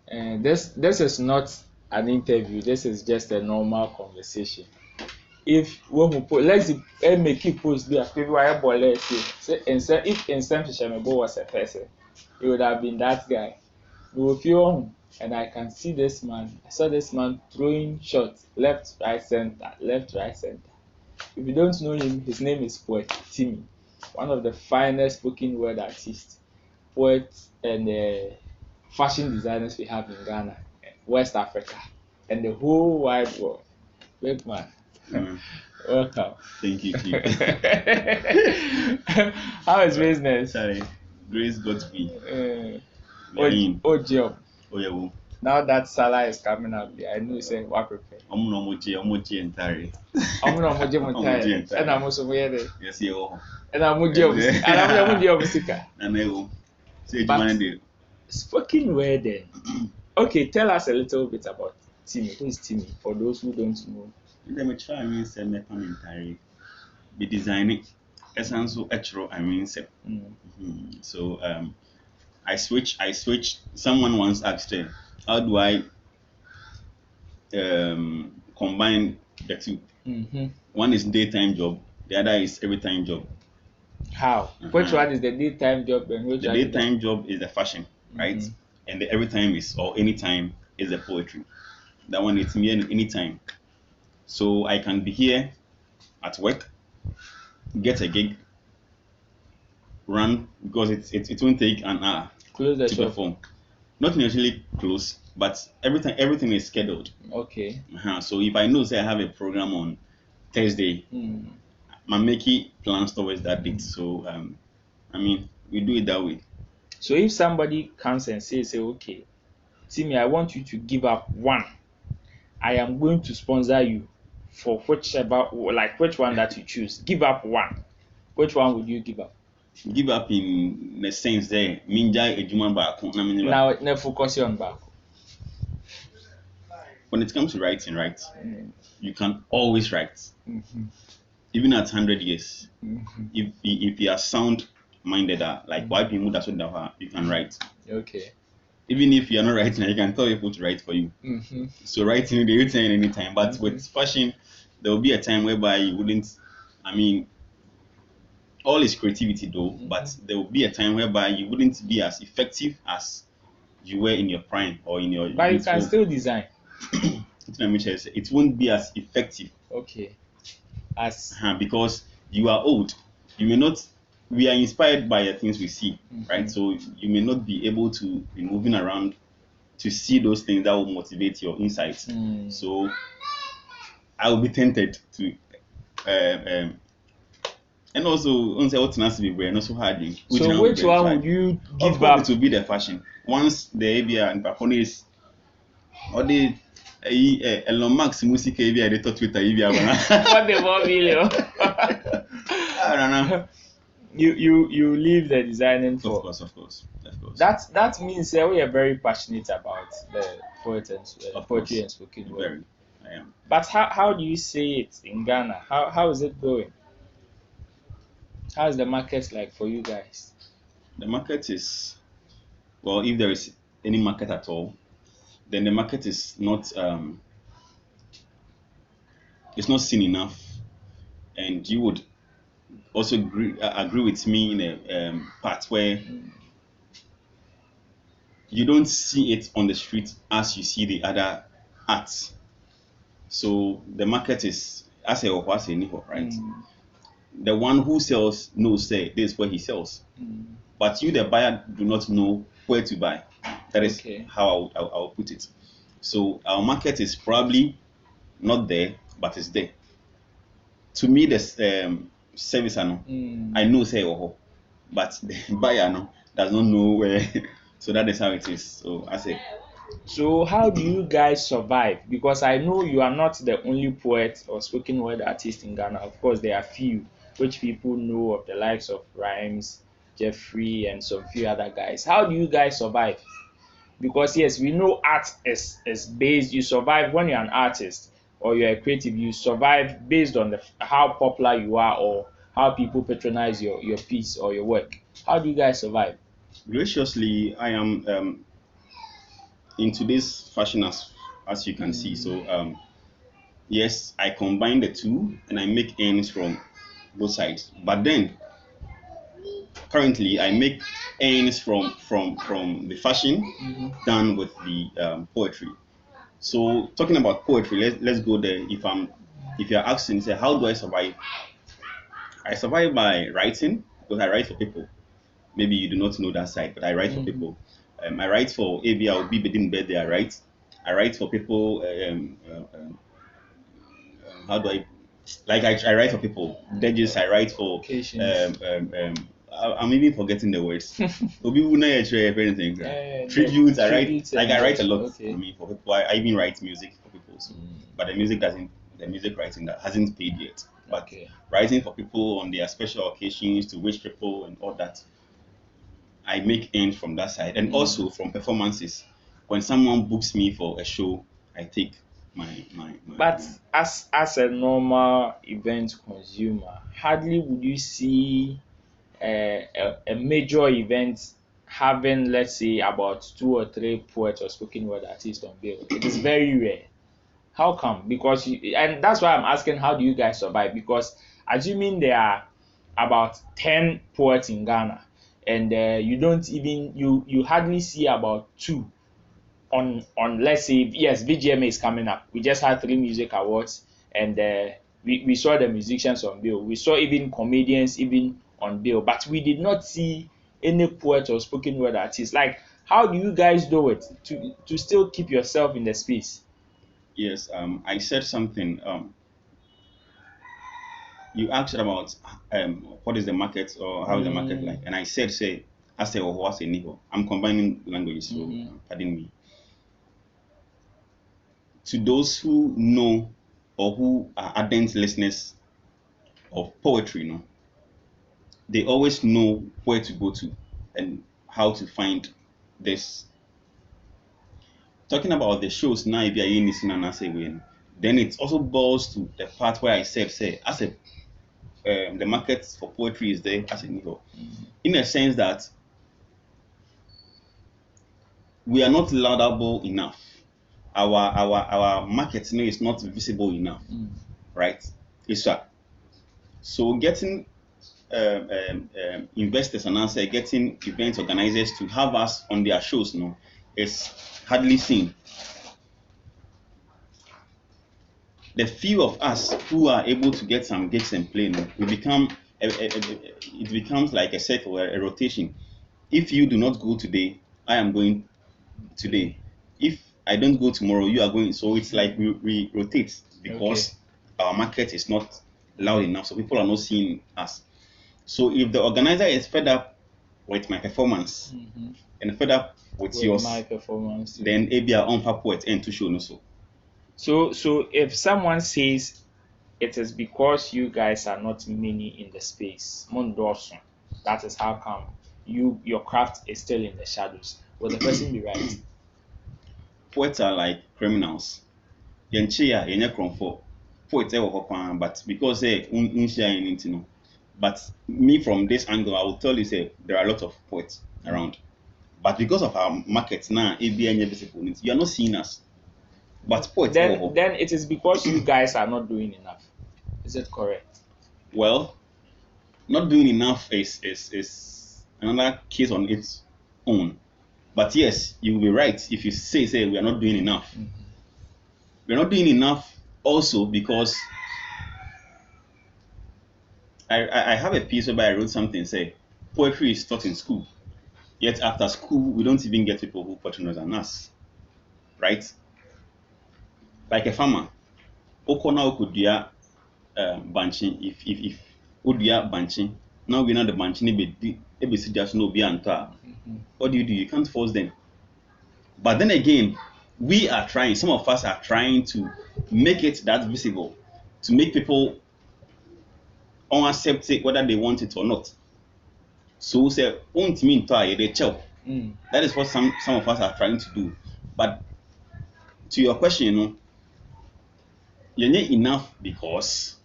And this is not an interview. This is just a normal conversation. If when we put let's make it post there, people are able to say and say if Insem Shishamebo was a person, it would have been that guy. We will feel home, and I can see this man. I saw this man throwing shots left, right, center, left, right, center. If you don't know him, his name is poet Timmy, one of the finest spoken word artists, poets, and fashion designers we have in Ghana, West Africa, and the whole wide world. Big man. Welcome. Thank you, Chief. How is business? Sorry, Grace Godspeed. Oh, job. Oh, yeah, Now that Salah is coming up, I know you say what prepare. I'm no mochi entire. I'm not moji montai. And I'm also weird. Yes, you. And I'm moji. And I'm moji sika. And I will say you spoken word then. Okay, tell us a little bit about Timmy. Who is Timmy? For those who don't know. Let me try. I mean, say me commentary. Be designing. Essence of actual. I mean, say. So I switch. Someone once asked, how do I combine the two? One is daytime job, the other is every time job. How? Which one is the daytime job and which the one? The daytime job is the fashion, right? And the every time is or anytime is the poetry. That one is me anytime. So I can be here at work, get a gig, run because it won't take an hour to perform. Not necessarily close, but everything is scheduled. Okay. So if I know say I have a program on Thursday, I'm making plans towards that date. So I mean we do it that way. So if somebody comes and say okay, Timmy, I want you to give up one. I am going to sponsor you for which one that you choose. Give up one. Which one would you give up? Give up in the sense there minja ejuma baako na minja. Now na focus on baako. When it comes to writing, right? You can always write. Even at 100 years. If you are sound minded like white people that's what you can write. Okay. Even if you are not writing, you can tell people to write for you. So writing they write any time. But with fashion, there will be a time whereby you wouldn't. I mean, all is creativity though, but there will be a time whereby you wouldn't be as effective as you were in your prime or in your. But you can still design. It won't be as effective. Okay. Because you are old. You may not. We are inspired by the things we see, right? So you may not be able to be moving around to see those things that will motivate your insights. So I will be tempted to, and also once I want to be brave, also hard. So which one would you give up? It will be the fashion. Once the ABR and Pakone is, or the Elon Musk music ABR, they thought Twitter ABR. What the 1 million? I don't know. You leave the designing for. Of course. That means we are very passionate about the poetry and spoken word. Very, I am. But how do you say it in Ghana? How is it going? How is the market like for you guys? The market is, well, if there is any market at all, then the market is not it's not seen enough, and you would also agree with me in a part where you don't see it on the street as you see the other arts. So the market is as a right? The one who sells knows say this is where he sells, but you the buyer do not know where to buy. That is how I'll put it. So our market is probably not there, but it's there. To me, the service I know say but the buyer does not know where. So that is how it is. So I say. So how do you guys survive? Because I know you are not the only poet or spoken word artist in Ghana. Of course, there are few which people know of, the likes of Rhymes, Jeffrey, and some few other guys. How do you guys survive? Because yes, we know art is based. You survive when you're an artist or you're a creative. You survive based on how popular you are or how people patronize your piece or your work. How do you guys survive? Graciously, I am in today's fashion, as you can see. So yes, I combine the two and I make ends from both sides. But then currently I make ends from the fashion done with the poetry. So talking about poetry, let's go there. If you're asking, say, how do I survive? I survive by writing because I write for people. Maybe you do not know that side, but I write for people. I write for ABI or B Bedin Birthday. I write. I write for people. How do I? Like I write for people. Judges. I write for. I'm even forgetting the words. Obi wuna anything. Tributes. I write. Like I write a lot. Okay. I mean, for people. I even write music for people. So, but the music doesn't. The music writing that hasn't paid yet. But writing for people on their special occasions to wish people and all that. I make ends from that side, and also from performances. When someone books me for a show, I take my. But as a normal event consumer, hardly would you see a major event having, let's say, about 2 or 3 poets or spoken word artists on bill. It is very rare. How come? Because and that's why I'm asking, how do you guys survive? Because assuming there are about 10 poets in Ghana, and you don't even you hardly see about 2 on let's say, yes, VGMA is coming up. We just had 3 music awards, and we saw the musicians on bill. We saw even comedians even on bill, but we did not see any poet or spoken word artist. Like, how do you guys do it to still keep yourself in the space? Yes, I said something. You asked about what is the market or how is the market like, and I said, say, I say, or what's a nivo. I'm combining languages, so pardon me. To those who know or who are ardent listeners of poetry, they always know where to go to and how to find this. Talking about the shows now, if you are in this and say when, then it also boils to the part where I said, say, as a the market for poetry is there as a niveau, in a sense that we are not laudable enough. Our market is not visible enough, right? It's so getting investors and answer getting event organizers to have us on their shows is hardly seen. The few of us who are able to get some gigs and play, we become it becomes like a circle, a rotation. If you do not go today, I am going today. If I don't go tomorrow, you are going. So it's like we rotate because our market is not loud enough, so people are not seeing us. So if the organizer is fed up with my performance and fed up with yours, my performance, then maybe our own poet and to show no so. So if someone says it is because you guys are not many in the space, Mondorson, that is how come your craft is still in the shadows, will the person be right? Poets are like criminals. Yenchia yenye kromfo. Poets but because they but me from this angle, I will tell you say there are a lot of poets around. But because of our market now, you are not seeing us. But poets then it is because you guys are not doing enough. Is it correct? Well, not doing enough is another case on its own. But yes, you will be right if you say we are not doing enough. We're not doing enough also because I have a piece where I wrote something say poetry is taught in school. Yet after school, we don't even get people who patronize on us. Right? Like a farmer. Okona okudia banching if udia banching. Now we know the banching ebesi just no be anta. What do? You can't force them. But then again, we are trying, some of us are trying to make it that visible, to make people unaccept it whether they want it or not. So say won't mean they chill. That is what some of us are trying to do. But to your question, you're not enough because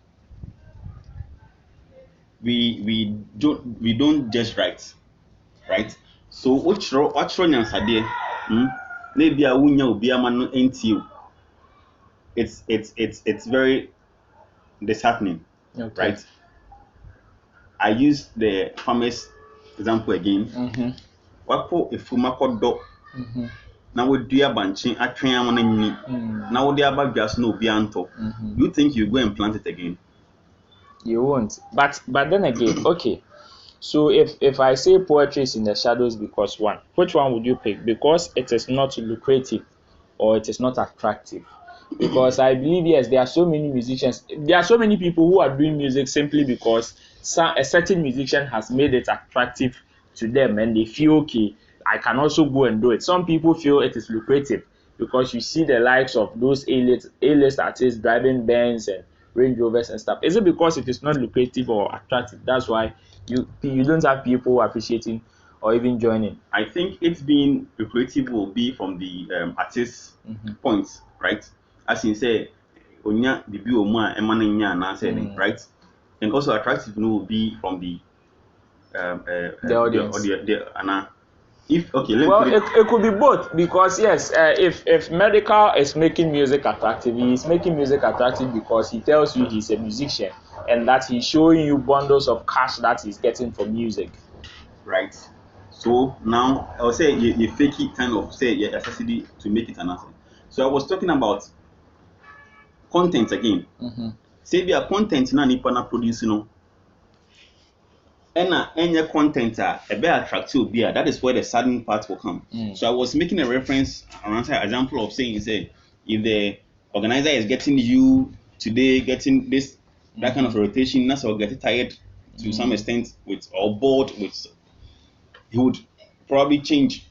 we don't just write, right? So what role are there? maybe a wunya obi ama no enti it's very disheartening. Okay. Right? I use the farmers example again. Wapo efuma kodo na wodua banche atwen am na nyini na wode aba dwas na obi anto. You think you go and plant it again? You won't. But then again, okay. So if I say poetry is in the shadows because one, which one would you pick? Because it is not lucrative or it is not attractive? Because I believe yes, there are so many musicians, there are so many people who are doing music simply because a certain musician has made it attractive to them and they feel okay, I can also go and do it. Some people feel it is lucrative because you see the likes of those A-list artists driving Benz and Range Rovers and stuff. Is it because it is not lucrative or attractive? That's why you don't have people appreciating or even joining. I think it's being lucrative will be from the artist's points, right? As in say, onya bibi omu a emana nya na say right? And also attractive will be from the audience. If okay, it could be both because yes, if Medical is making music attractive, he is making music attractive because he tells you he's a musician and that he's showing you bundles of cash that he's getting from music. Right. So now I'll say you fake it kind of say your necessity to make it an asset. So I was talking about content again. Say be a content na nipa na produce no. Any content a be attractive be that is where the sudden part will come. So I was making a reference around an example of saying say if the organizer is getting you today getting this that kind of rotation, that's or get tired to some extent with or bored with, he would probably change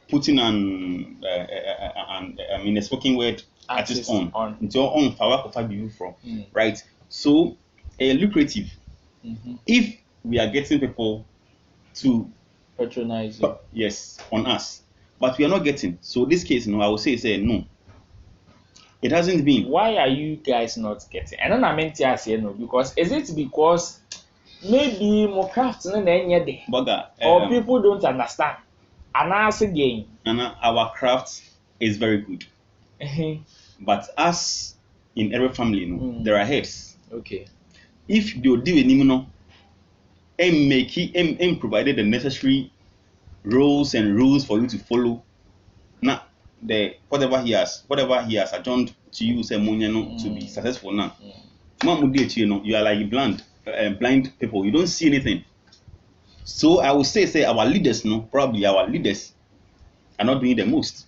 putting an I mean a spoken word artist on into your own power of you from right. So lucrative. If we are getting people to patronize you. Yes, on us, but we are not getting. So this case, I will say no. It hasn't been. Why are you guys not getting? I don't know no, because is it because maybe more craft or people don't understand? And again. And our craft is very good. But as in every family, there are heads. Okay. If they do it, and provided the necessary roles and rules for you to follow, now whatever he has adjourned to you, say to be successful now. You are like blind people. You don't see anything. So I would say our leaders, probably our leaders are not doing the most.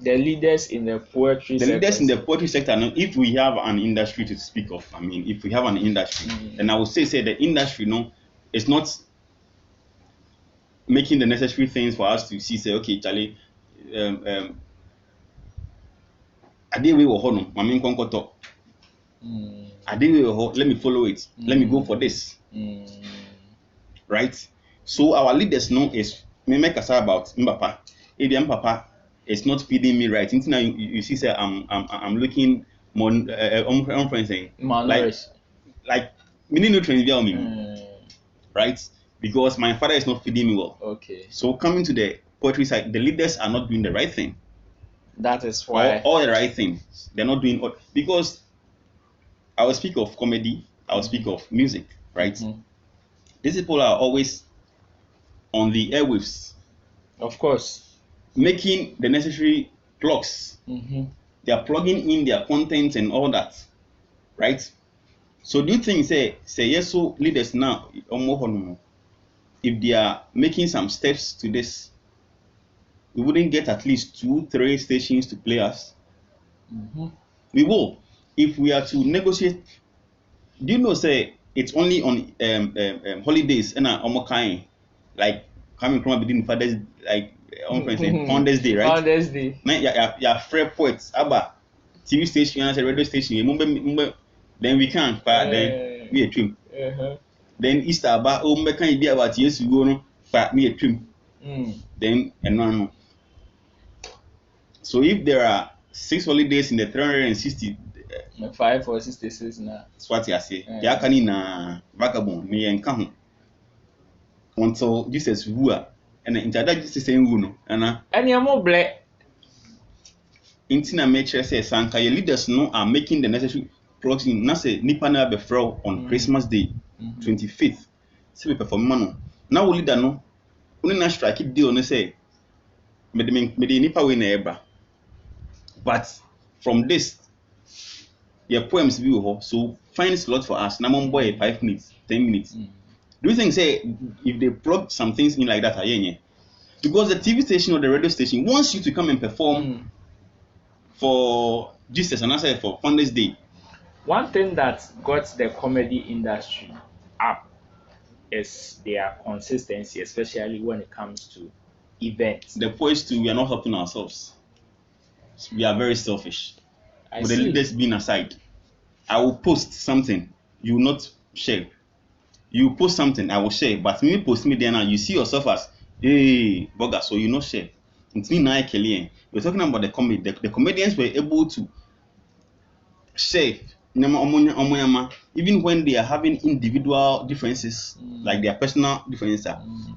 The leaders in the poetry sector. Leaders in the poetry sector, if we have an industry to speak of, I mean, if we have an industry, then I would say the industry, is not making the necessary things for us to see, say, okay, Charlie, let me follow it. Let me go for this. Right? So our leaders is me make us about Mbapa. If Papa is not feeding me right. Now you see, say I'm looking more like many nutrients right? Because my father is not feeding me well. Okay. So coming to the poetry side, the leaders are not doing the right thing. That is why all the right things. They're not doing because I will speak of comedy, I will speak of music, right? These people are always on the airwaves. Of course. Making the necessary plugs. They are plugging in their content and all that. Right? So do you think say yes, so leaders now if they are making some steps to this, we wouldn't get at least 2-3 stations to play us? We will. If we are to negotiate, do you know say it's only on holidays and like coming from between Father's like Founders Day, right? Founders Day. Yeah, free poets, TV station and radio station. Then we can't, but then we a trim. Then Easter about can be about years ago, no, but me a trim. Then and no. So if there are 6 holidays in the 360, 5 or 66 now. That's what I say. Ya can in vagabond me and come until Jesus who and interact the same no ana any more black intina make sure say sanka your leaders no are making the necessary progress na say nipa na be fro on Christmas Day 25th say we perform no na wo leader no oni na strike deal no say me the nipa we na eba but from this your poems be ho so find slot for us na mo boy 5 minutes 10 minutes do you think say if they plug some things in like that ayenye because the TV station or the radio station wants you to come and perform for Jesus and answer for Founders Day. One thing that got the comedy industry up is their consistency, especially when it comes to events. The poets too, we are not helping ourselves. We are very selfish. With the leaders being aside, I will post something, you will not share. You post something, I will share. But me post me there now, you see yourself as, hey, bugger, so you not share. It's me now, Kelly. We're talking about the comedy. The comedians were able to share, even when they are having individual differences, like their personal differences.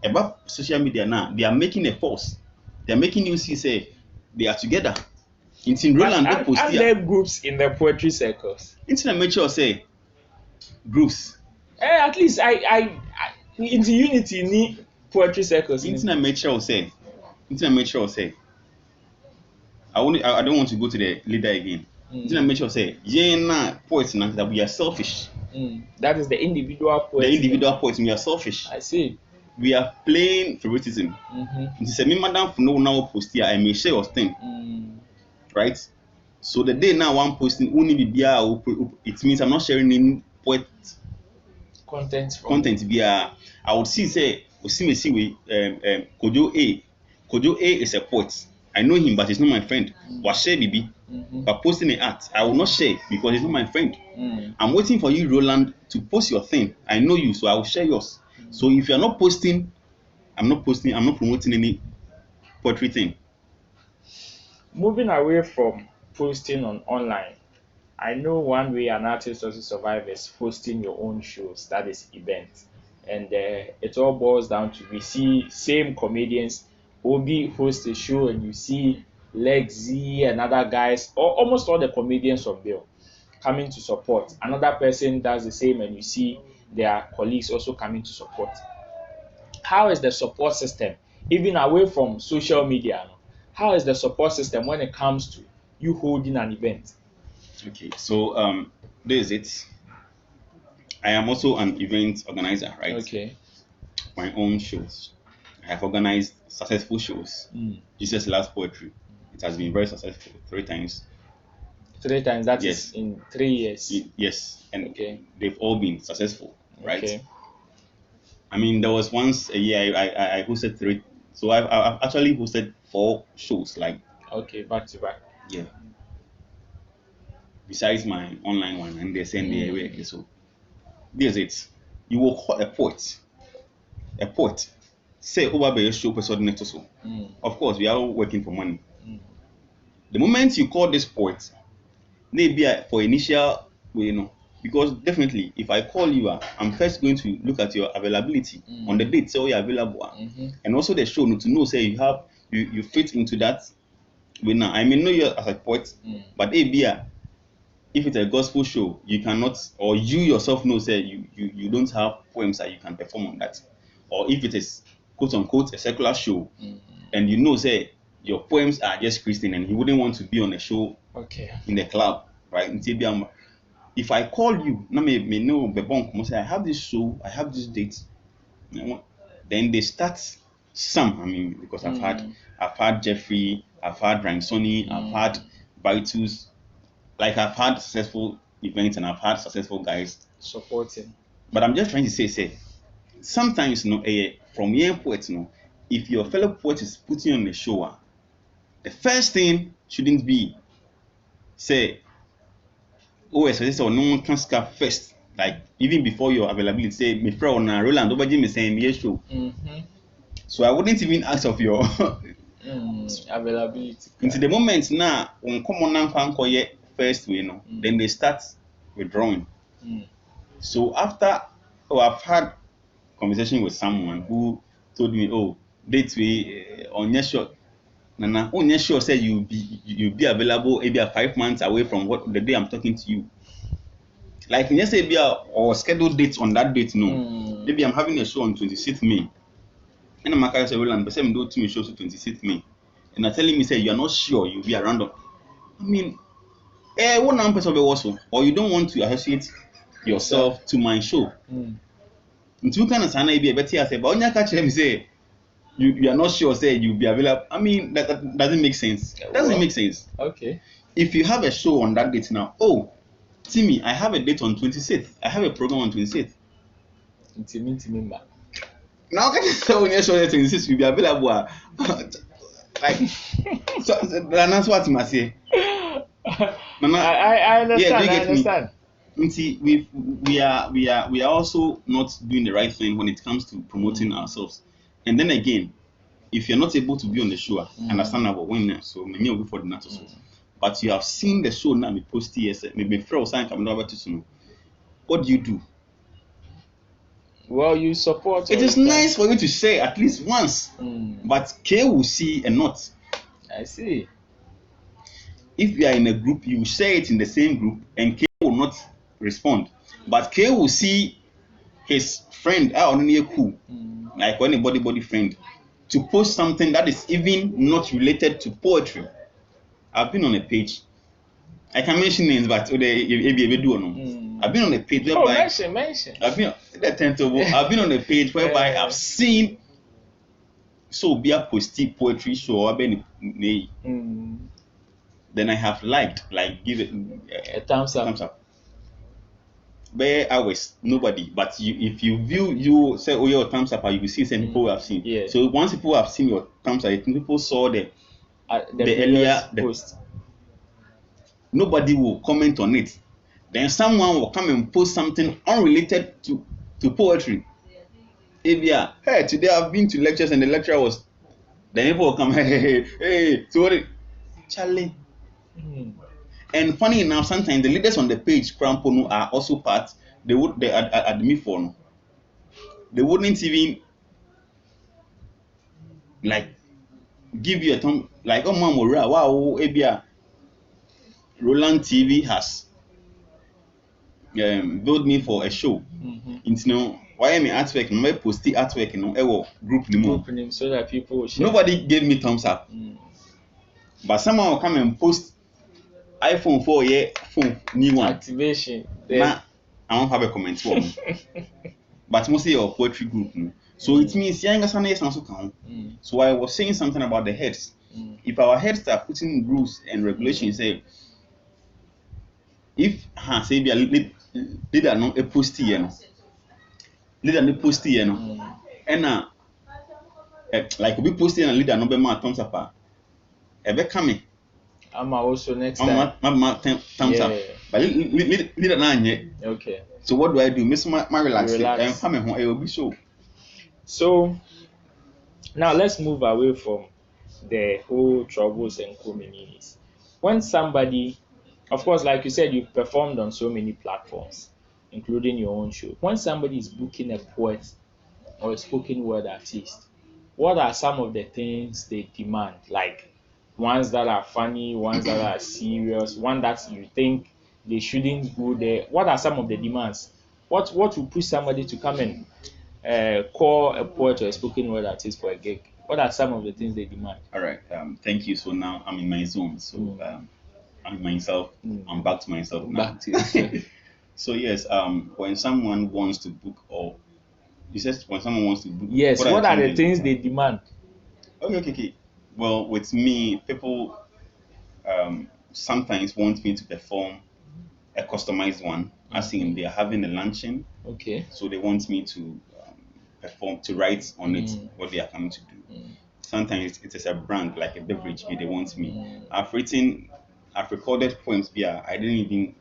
About social media now, they are making a force. They are making you see, say, they are together. In Roland, are there groups in the poetry circles? Internet make sure say groups. At least I into unity need poetry circles. Internet make sure say. I don't want to go to the leader again. Internet make sure say poets now that we are selfish. That is the individual poets. The individual poets, we are selfish. I see. We are playing favoritism. It's a madam for no now post here. I may share your thing. Right? So the day now I'm posting only it means I'm not sharing any poet content via. I would see Kojo A. Kojo A is a poet. I know him, but he's not my friend. But share BB. But posting an art, I will not share because he's not my friend. I'm waiting for you, Roland, to post your thing. I know you, so I will share yours. So if you're not posting, I'm not promoting any poetry thing. Moving away from posting online, I know one way an artist also survive is hosting your own shows, that is events. And it all boils down to we see same comedians Obi host a show and you see Lexi and other guys, or almost all the comedians on bill coming to support. Another person does the same and you see their colleagues also coming to support. How is the support system, even away from social media? How is the support system when it comes to you holding an event? Okay, so this is it. I am also an event organizer, right? Okay. My own shows. I have organized successful shows. Jesus Loves Poetry. It has been very successful 3 times. 3 times, that yes. Is in 3 years. Yes, and okay. They've all been successful, right? Okay. I mean, there was once a year I hosted 3. So I've actually hosted 4 shows, like. Okay, back to back. Yeah. Besides my online one, and they send me away. So there's it. You will call a poet. Say over by your show person next so. Of course, we are all working for money. The moment you call this poet, maybe for initial, because definitely if I call you, I'm first going to look at your availability on the date, so you're available, and also the show to know say you fit into that. Now I may know you as a poet, but if it's a gospel show, you cannot, or you yourself know say you don't have poems that you can perform on that, or if it is quote unquote a secular show, and you know say your poems are just Christian and you wouldn't want to be on a show in the club, right? If I call you, me know say I have this show, I have this date, then they start some. I mean, because I've had Jeffrey, I've had Ransoni, I've had Vitus, like I've had successful events and I've had successful guys supporting. But I'm just trying to say, sometimes from young poets, if your fellow poet is putting on the show, the first thing shouldn't be say, oh, as or no one can scap first. Like even before your availability, say me friend on Roland over me saying yes show. So I wouldn't even ask of your availability. Into the moment now, when come on now first way, then they start withdrawing. So after I've had conversation with someone who told me, oh, date we on your sure. Nana, on your sure say you'll be available maybe 5 months away from what the day I'm talking to you. Like when you say be or scheduled dates on that date, no. Maybe I'm having a show on 26th May. And I'm like, say, well, I'm saying do to me show to 26th May. And you're telling me say you're not sure you'll be around. I mean, one person also, or you don't want to associate yourself to my show. Two kind of sana be a better say, but when you catch them say you are not sure say you'll be available. I mean that doesn't make sense. Doesn't make sense. Okay. If you have a show on that date now, oh Timmy, I have a date on 26th. I have a program on 26th. Timmy. Now can you tell when you're sure that 26th will be available? Like so that's what I say. Mama, I understand. Yeah, I understand. See, we are also not doing the right thing when it comes to promoting ourselves. And then again, if you're not able to be on the show, understandable when so many will go for the night also. But you have seen the show now, me post yes, maybe throw sign coming over to know. What do you do? Well, you support. It is nice for you to say at least once, but K will see and not. I see. If you are in a group, you say it in the same group, and K will not respond. But K will see his friend, like anybody friend, to post something that is even not related to poetry. I've been on a page. I can mention names, but I've been on a page whereby mention. I've been on a page whereby I've seen so be a posty poetry show then I have liked, like give it a thumbs up. Thumbs up. Where I was nobody, but if you view you say oh your thumbs up, you will see some people who have seen. Yeah. So once people have seen your thumbs up, I think people saw the earlier post. Nobody will comment on it. Then someone will come and post something unrelated to poetry. Hey, today I've been to lectures and the lecturer was. Then people will come, hey, so what? Charlie. And funny enough, sometimes the leaders on the page, Krampono, are also part. They admit for no. They wouldn't even like give you a thumb like oh mama wow Ebia Roland TV has billed me for a show. It's no why am I artwork? No, I post the artwork group name so that people will share. Nobody gave me thumbs up. But someone will come and post iPhone 4 phone new one activation. Nah, I won't have a comment for but mostly your poetry group. So it means so I was saying something about the heads. If our heads start putting rules and regulations, say if say be a leader no a post here leader no post here and like we post here and leader no be ma thumbs up ebe come I'm also next time thumbs up but leader na anye. Okay, so what do I do? Miss my relax and come home I will be show. So now let's move away from the whole troubles and communities. When somebody, of course, like you said, you've performed on so many platforms, including your own show. When somebody is booking a poet or a spoken word artist, what are some of the things they demand? Like ones that are funny, ones that are serious, one that you think they shouldn't go there. What are some of the demands? What will push somebody to come and call a poet or a spoken word artist for a gig? What are some of the things they demand? All right, thank you. So now I'm in my zone. So I'm myself. I'm back to myself now. Back to you. So yes, when someone wants to book, or you said when someone wants to book, yes, what are the things they demand? Okay. Well, with me, people sometimes want me to perform a customized one, as in they are having a luncheon. Okay. So they want me to perform, to write on it what they are coming to do. Sometimes it is a brand like a beverage. They want me. I've recorded poems. Yeah, I didn't even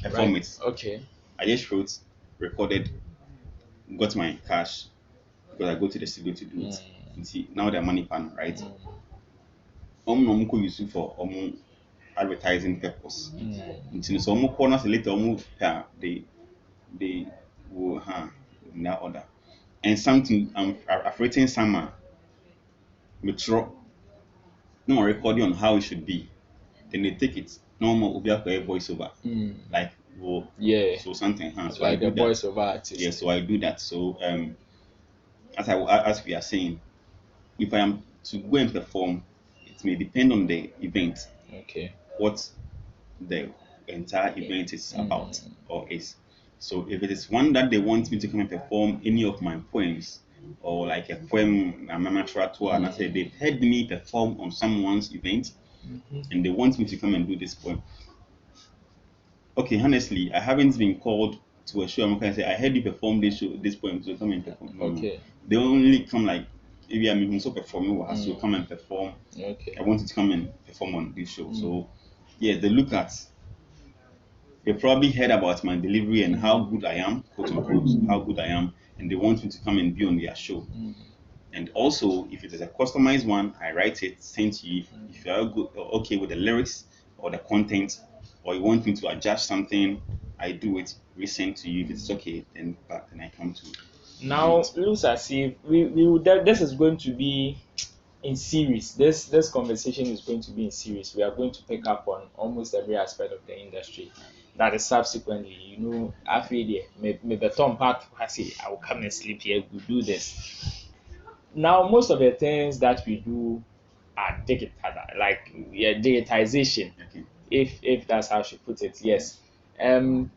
perform it. Okay. I just wrote, recorded, got my cash because I go to the studio to do it. You see, now they're money pan, right? Use it for advertising purpose. So corners later they will in that order. And something I've written some metro, no recording on how it should be. Then they take it normal Obiako voiceover. Like well, Yeah. so something so I Like do a that. voiceover artist. Yeah, so I do that. So as we are saying, if I am to go and perform, it may depend on the event. Okay. What the entire event is about or is. So if it is one that they want me to come and perform any of my poems or like a poem I'm and I say they've heard me perform on someone's event and they want me to come and do this poem. Okay, honestly, I haven't been called to a show. I'm going to say I heard you perform this poem, so come and perform. Okay. They only come like maybe I'm also performing, so come and perform. Okay. I want you to come and perform on this show. So yeah, they look at. They probably heard about my delivery and how good I am, quote unquote, how good I am, and they want me to come and be on their show. And also, if it is a customized one, I write it, send to you. If you are good, okay with the lyrics or the content, or you want me to adjust something, I do it, resend to you. If it's okay, then I come to. Now looks as if this is going to be in series. This conversation is going to be in series. We are going to pick up on almost every aspect of the industry. That is subsequently, after the maybe Tom part I say I will come and sleep here. We do this. Now most of the things that we do are digital, like digitization. Okay. If that's how she put it, yes. When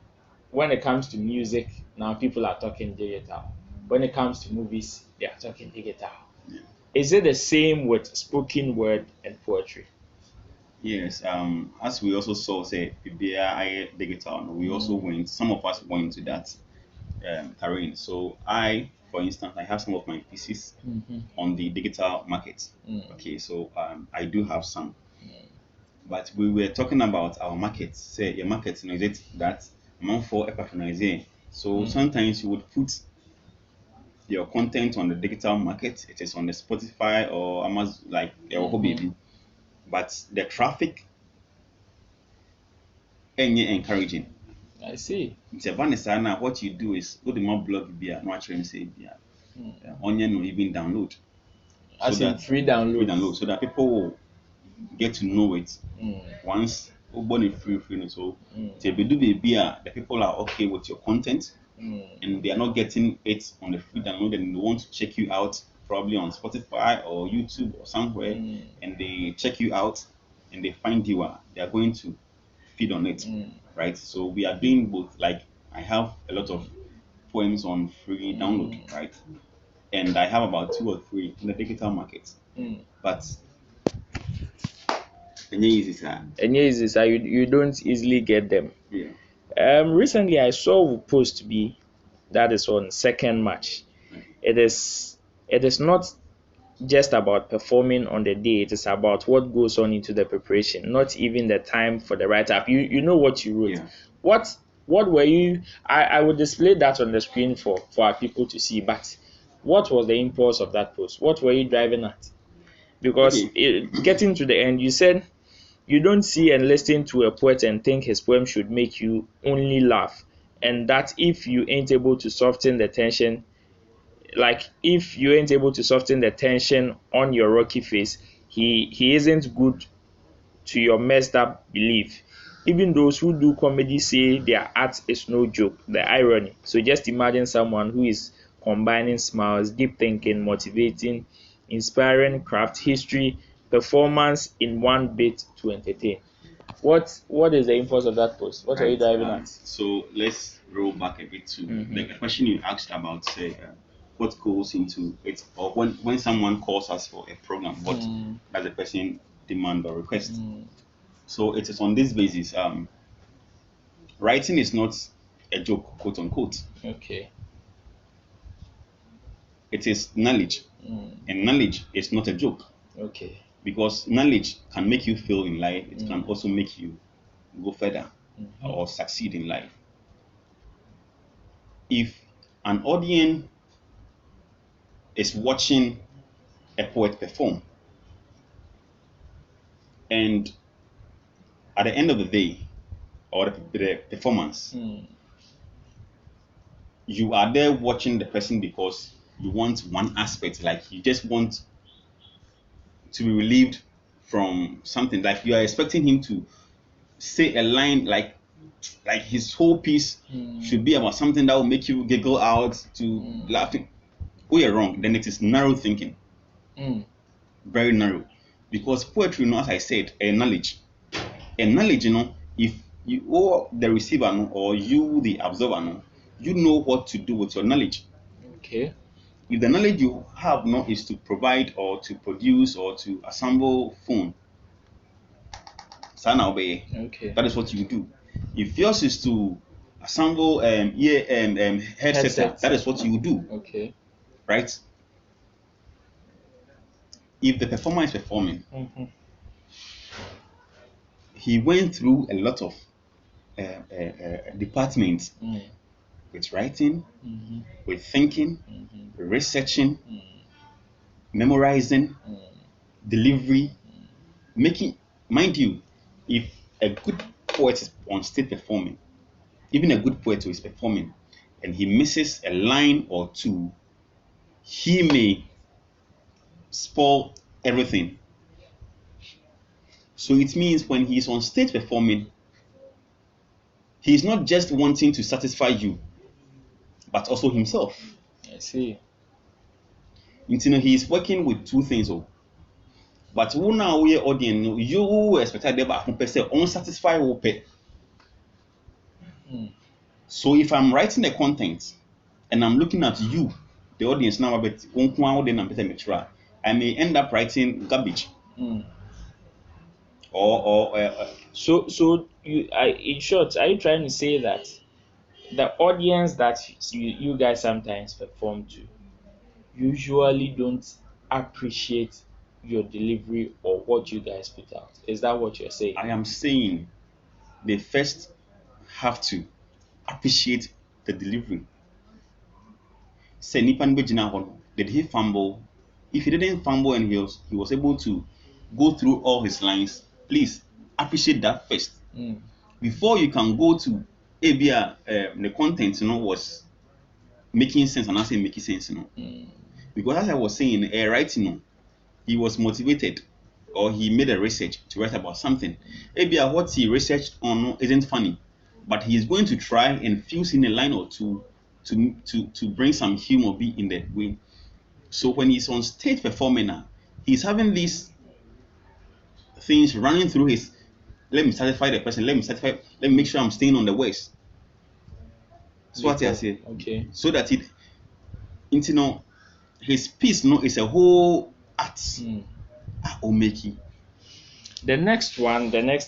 it comes to music, now people are talking digital. When it comes to movies, they are talking digital. Yeah. Is it the same with spoken word and poetry? Yes, as we also saw, say, PBI digital, we also went, some of us went to that terrain. So for instance, I have some of my pieces on the digital market. Okay, so I do have some. But we were talking about our market. Say, your market, is it that amount for a patronizing? So sometimes you would put your content on the digital market. It is on the Spotify or Amazon, like your hobby. But the traffic ain't encouraging. I see. It's a vanessa. What you do is go to my blog, be a no actually say, be a onion or even download. As in free download. So that people will get to know it once free so the people are okay with your content and they are not getting it on the free download and they want to check you out probably on Spotify or YouTube or somewhere and they check you out and they find you they are going to feed on it, right? So we are doing both. Like I have a lot of poems on free download, right? And I have about 2 or 3 in the digital market. But easy, sir. You don't easily get them. Yeah. Recently I saw a post be that is on second March. It is not just about performing on the day. It is about what goes on into the preparation, not even the time for the write up. You know what you wrote. Yeah. What were you? I will display that on the screen for our people to see. But what was the impulse of that post? What were you driving at? Because getting to the end, you said you don't see and listen to a poet and think his poem should make you only laugh, and that if you ain't able to soften the tension, like if you ain't able to soften the tension on your rocky face, he isn't good to your messed up belief. Even those who do comedy say their art is no joke, the irony. So just imagine someone who is combining smiles, deep thinking, motivating, inspiring craft, history, performance in one bit to entertain. What is the impulse of that post? What are you driving at? So let's roll back a bit to the question you asked about, say, what goes into it, or when someone calls us for a program, what does the person demand or request? So it is on this basis. Writing is not a joke, quote unquote. Okay. It is knowledge, and knowledge is not a joke. Okay. Because knowledge can make you fail in life. It can also make you go further or succeed in life. If an audience is watching a poet perform, and at the end of the day, or the performance, you are there watching the person because you want one aspect, like you just want to be relieved from something. Like you are expecting him to say a line like his whole piece should be about something that will make you giggle out to laughing. Oh, you're wrong. Then it is narrow thinking. Very narrow. Because poetry, as I said, a knowledge. A knowledge, if you or the receiver or you the observer, you know what to do with your knowledge. Okay. If the knowledge you have is to provide or to produce or to assemble phone, okay, that is what you do. If yours is to assemble headset, that is what you do. Okay. Right? If the performer is performing, he went through a lot of departments with writing, with thinking, researching, memorizing, delivery, making. Mind you, if a good poet is on stage performing, even a good poet who is performing, and he misses a line or two, he may spoil everything. So it means when he's on stage performing, he's not just wanting to satisfy you, but also himself. I see. He's working with two things. But who now we audience, you expect that they unsatisfied will pay. So if I'm writing the content and I'm looking at you, the audience now, I may end up writing garbage. So in short, are you trying to say that the audience that you guys sometimes perform to usually don't appreciate your delivery or what you guys put out? Is that what you're saying? I am saying they first have to appreciate the delivery. Say Nipan Bejina, did he fumble? If he didn't fumble and he was able to go through all his lines, please appreciate that first. Before you can go to ABR, the content was making sense and I say making sense. Because as I was saying, writing, he was motivated or he made a research to write about something. ABR, what he researched on isn't funny, but he is going to try and fuse in a line or two to bring some humor be in the way. So when he's on stage performing now, he's having these things running through his. Let me satisfy the person. Let me make sure I'm staying on the waist. That's what I say. Okay. So that his piece is a whole art. Omeki. The next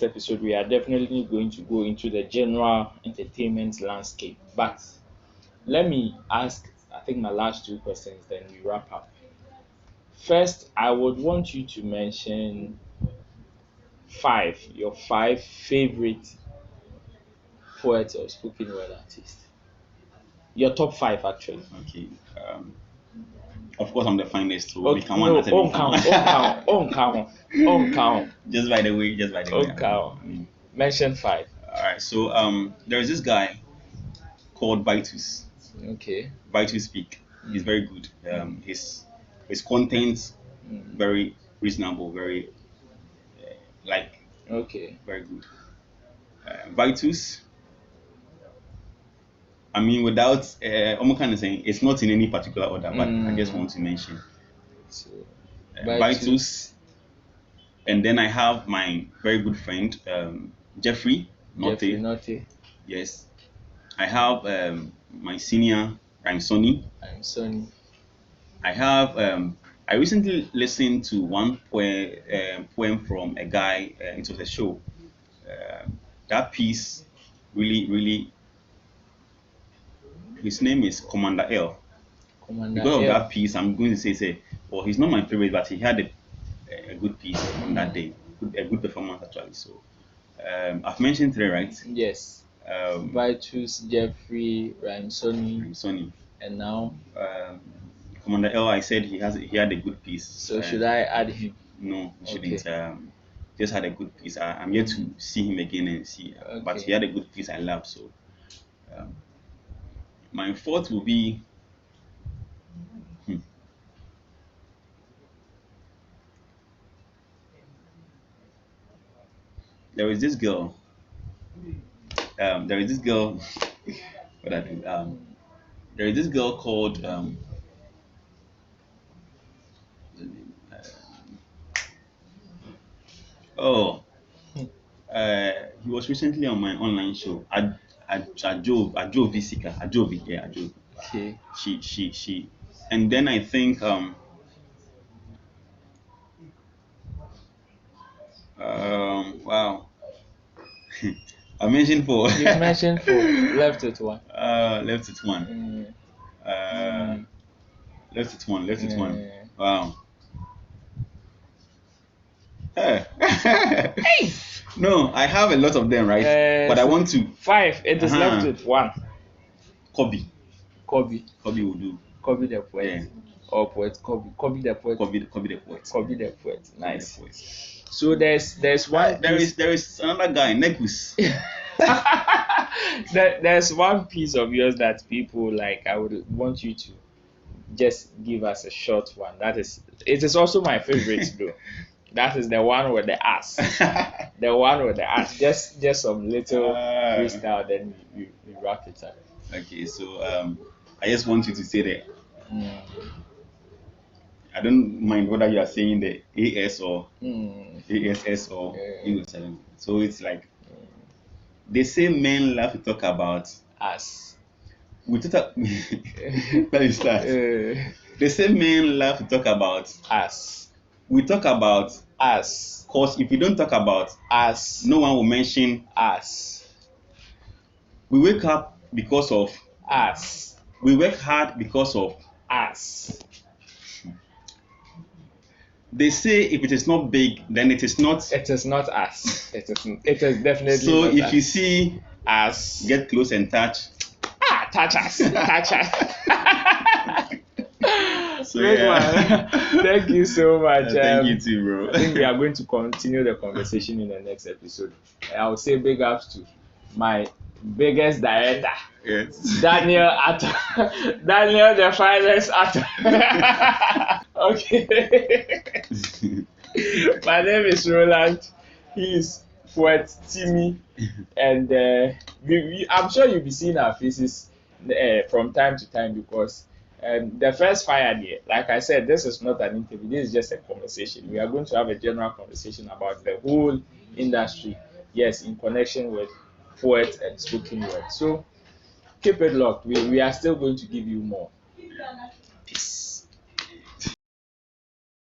episode, we are definitely going to go into the general entertainment landscape. But let me ask, I think, my last two questions, then we wrap up. First, I would want you to mention your five favorite poets or spoken word artists. Your top five, actually. Okay. Of course, I'm the finest. So okay, count. Just by the way. Mention five. All right. So there is this guy called Vitus. Okay. Vitus Speak. He's very good. His content very reasonable, very okay, very good. Vitus. I mean, without I'm kind of saying it's not in any particular order, but I just want to mention. So, Vitus. And then I have my very good friend Jeffrey Notte. Yes. I have my senior Rhyme I have I recently listened to one poem from a guy. It was a show. That piece really. His name is Commander L. Because of that piece, I'm going to say, well, he's not my favorite, but he had a good piece on that day, a good performance actually. So I've mentioned three, right? Yes. Vitus, Jeffrey, Rhyme and now Commander L. I said he had a good piece. So should I add him? No, you shouldn't. Just had a good piece. I'm yet to see him again and see, but he had a good piece I love. So my fourth will be. there is this girl. There is this girl. What I do? There is this girl called what's her name? Oh, he was recently on my online show. Ajovi Sika. Ajovi, yeah, Ajovi. Okay. She, and then I think wow. I mentioned four. You mentioned 4, left it 1. Left it one. Mm. Left it one. Left it one. Mm. Wow. Hey. Hey! No, I have a lot of them, right? But I So want to 5. It is left Uh-huh. with 1. Kobe. Kobe. Kobe will do. Kobe the poet. Yeah. Or poet Kobe. Kobe the poet. Kobe the poet. Kobe the poet. Nice. Kobe the poet. So there's one. There is another guy, Negus. There's one piece of yours that people like. I would want you to just give us a short one. It is also my favorite though. That is the one with the ass. The one with the ass. Just some little freestyle, then we wrap it up. Okay, so I just want you to say that. Mm. I don't mind whether you are saying the AS or ASS or Yeah. So it's like they say men love to talk about Ass. we talk. Let me start. They say men love to talk about Ass. We talk about Ass. cause if you don't talk about Ass. no one will mention Ass. we wake up because of Ass. we work hard because of Ass. they say if it is not big then it is not It is not us. It is definitely so not if us. you see Us. get close and touch Touch us. Touch us. so Great yeah. one. Thank you so much. Thank you too, bro. I think we are going to continue the conversation in the next episode. I will say big ups to my biggest director, Yes. Daniel Atta. Daniel, the finest Atta. Okay. My name is Roland. He is poet Timmy, and I'm sure you'll be seeing our faces from time to time because the first fire there, like I said, this is not an interview. This is just a conversation. We are going to have a general conversation about the whole industry. Yes, in connection with poets and spoken word. So keep it locked. We are still going to give you more. Peace.